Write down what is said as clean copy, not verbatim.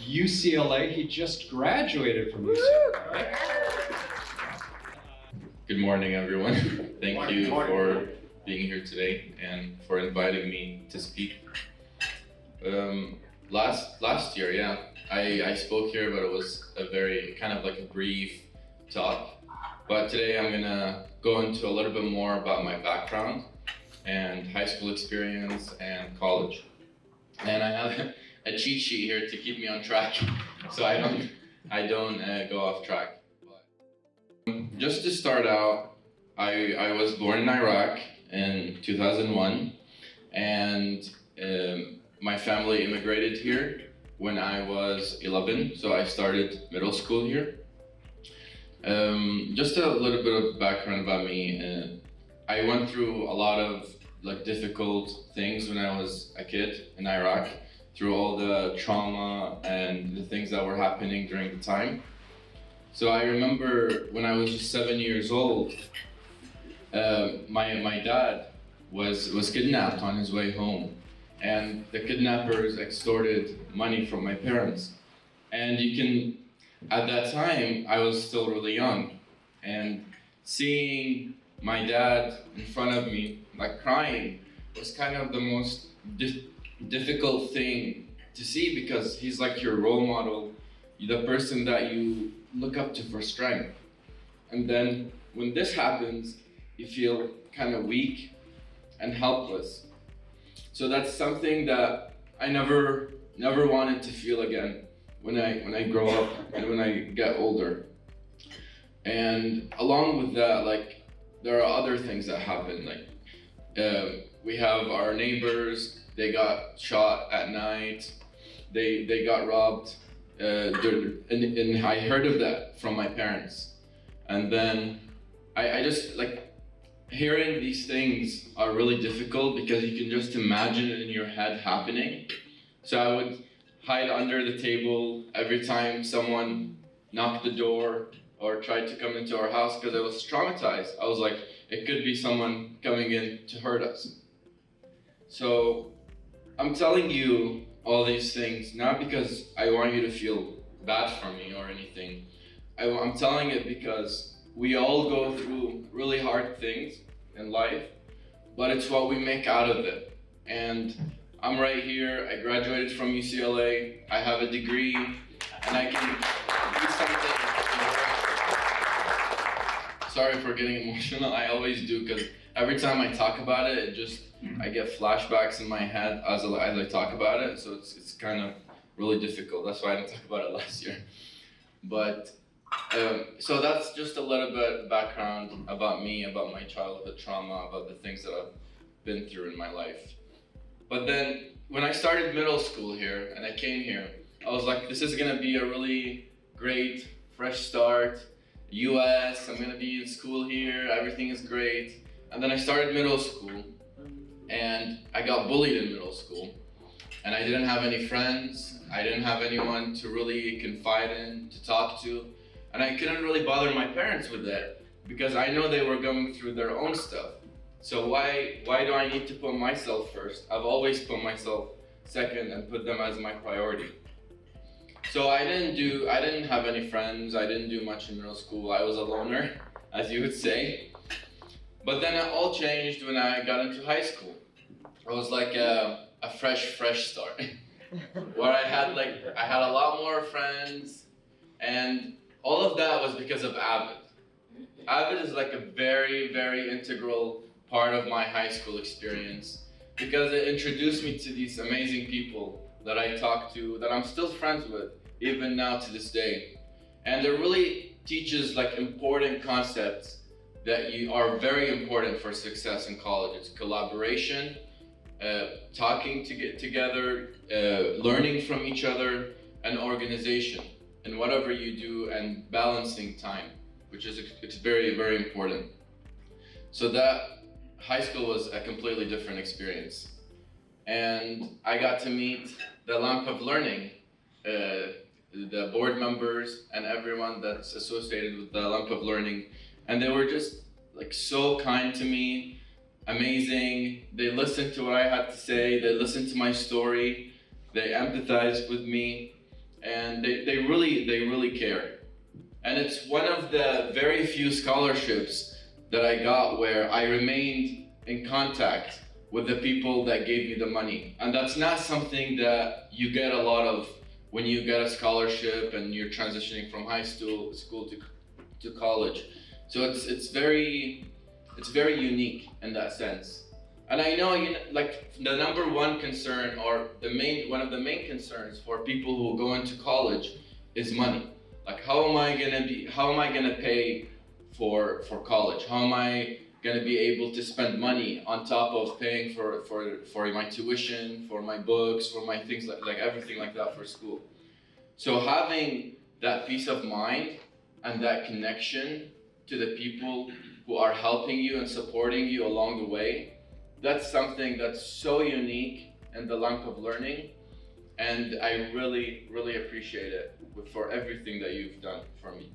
UCLA, he just graduated from UCLA, right? Good morning, everyone. Thank you for being here today and for inviting me to speak. Last year, yeah, I spoke here, but it was a very kind of like a brief talk. But today I'm gonna go into a little bit more about my background and high school experience and college. And I have a cheat sheet here to keep me on track, so I don't go off track. Just to start out, I was born in Iraq in 2001, and my family immigrated here when I was 11, so I started middle school here. Just a little bit of background about me. I went through a lot of difficult things when I was a kid in Iraq, through all the trauma and the things that were happening during the time. So I remember when I was just 7 years old, my dad was kidnapped on his way home, and the kidnappers extorted money from my parents. And at that time, I was still really young, and seeing my dad in front of me, crying, was kind of the most difficult thing to see, because he's like your role model, the person that you look up to for strength. And then when this happens, you feel kind of weak and helpless. So that's something that I never wanted to feel again when I grow up and when I get older. And along with that, there are other things that happen. We have our neighbors, they got shot at night, they got robbed, and I heard of that from my parents. And then I just hearing these things are really difficult, because you can just imagine it in your head happening. So I would hide under the table every time someone knocked the door or tried to come into our house, because I was traumatized. I was like, it could be someone coming in to hurt us. So I'm telling you all these things not because I want you to feel bad for me or anything. I'm telling it because we all go through really hard things in life, but it's what we make out of it. And I'm right here, I graduated from UCLA, I have a degree, and I can do something. Sorry for getting emotional, I always do, because every time I talk about it, I get flashbacks in my head as I talk about it, so it's kind of really difficult. That's why I didn't talk about it last year. But so that's just a little bit background about me, about my childhood trauma, about the things that I've been through in my life. But then when I started middle school here and I came here, I was like, this is gonna be a really great fresh start. US, I'm gonna be in school here, everything is great. And then I started middle school, and I got bullied in middle school. And I didn't have any friends, I didn't have anyone to really confide in, to talk to. And I couldn't really bother my parents with that, because I know they were going through their own stuff. So why do I need to put myself first? I've always put myself second and put them as my priority. So I didn't have any friends, I didn't do much in middle school. I was a loner, as you would say. But then it all changed when I got into high school. It was like a fresh start, where I had a lot more friends, and all of that was because of Avid. Avid is like a very, very integral part of my high school experience, because it introduced me to these amazing people that I talk to, that I'm still friends with, even now to this day. And it really teaches important concepts that are very important for success in college. It's collaboration, talking to get together, learning from each other, and organization in whatever you do, and balancing time, which is it's very, very important. So that high school was a completely different experience. And I got to meet the Lamp of Learning, the board members and everyone that's associated with the Lamp of Learning. And they were just so kind to me. amazing. They listened to what I had to say. They listened to my story. They empathized with me, and they really care. And it's one of the very few scholarships that I got where I remained in contact with the people that gave me the money. And that's not something that you get a lot of when you get a scholarship and you're transitioning from high school to college. So it's very unique in that sense. And I know, like the number one concern, or one of the main concerns for people who go into college is money. Like, how am I gonna pay for college? How am I gonna be able to spend money on top of paying for my tuition, for my books, for my things like everything like that for school? So having that peace of mind and that connection to the people who are helping you and supporting you along the way, that's something that's so unique in the lump of learning, and I really appreciate it for everything that you've done for me.